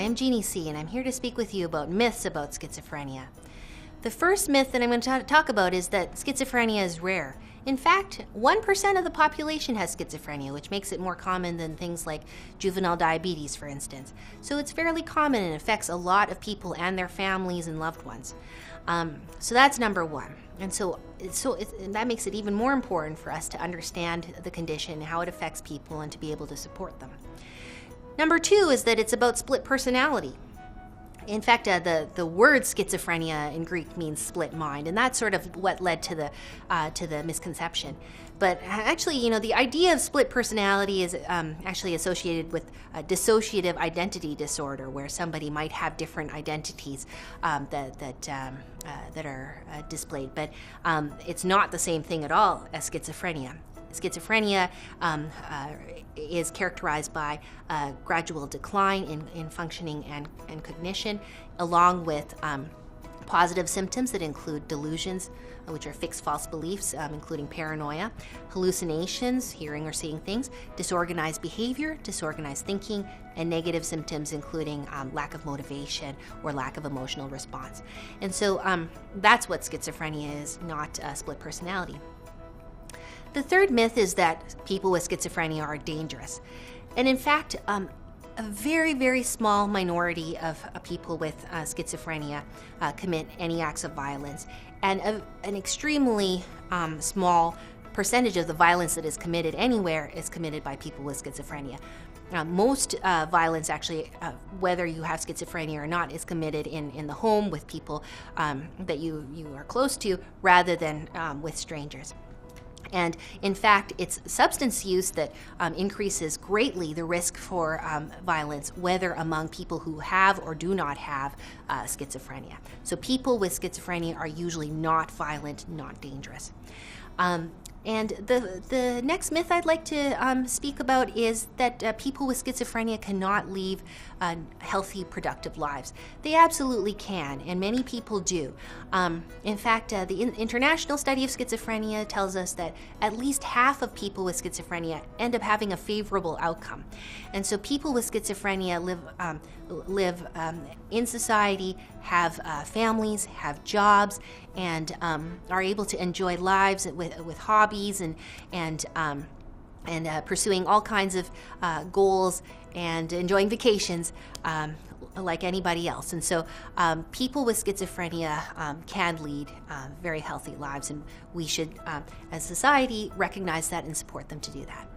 am Jeanie Tse, and I'm here to speak with you about myths about schizophrenia. The first myth that I'm going to talk about is that schizophrenia is rare. In fact, 1% of the population has schizophrenia, which makes it more common than things like juvenile diabetes, for instance. So it's fairly common and affects a lot of people and their families and loved ones. So that's number one. And and that makes it even more important for us to understand the condition, how it affects people, and to be able to support them. Number two is that it's about split personality. In fact, the word schizophrenia in Greek means split mind, and that's sort of what led to the misconception. But actually, the idea of split personality is actually associated with a dissociative identity disorder, where somebody might have different identities that are displayed. But it's not the same thing at all as schizophrenia. Schizophrenia is characterized by a gradual decline in functioning and cognition, along with positive symptoms that include delusions, which are fixed false beliefs, including paranoia, hallucinations, hearing or seeing things, disorganized behavior, disorganized thinking, and negative symptoms including lack of motivation or lack of emotional response. And so that's what schizophrenia is, not split personality. The third myth is that people with schizophrenia are dangerous. And in fact, a very, very small minority of people with schizophrenia commit any acts of violence. And an extremely small percentage of the violence that is committed anywhere is committed by people with schizophrenia. Most violence, actually, whether you have schizophrenia or not, is committed in the home with people that you are close to, rather than with strangers. And in fact, it's substance use that increases greatly the risk for violence, whether among people who have or do not have schizophrenia. So people with schizophrenia are usually not violent, not dangerous. And the next myth I'd like to speak about is that people with schizophrenia cannot lead healthy, productive lives. They absolutely can, and many people do. In fact, the International Study of Schizophrenia tells us that at least half of people with schizophrenia end up having a favorable outcome. And so people with schizophrenia live in society, have families, have jobs, and are able to enjoy lives with hobbies and pursuing all kinds of goals and enjoying vacations like anybody else. And so people with schizophrenia can lead very healthy lives, and we should, as a society, recognize that and support them to do that.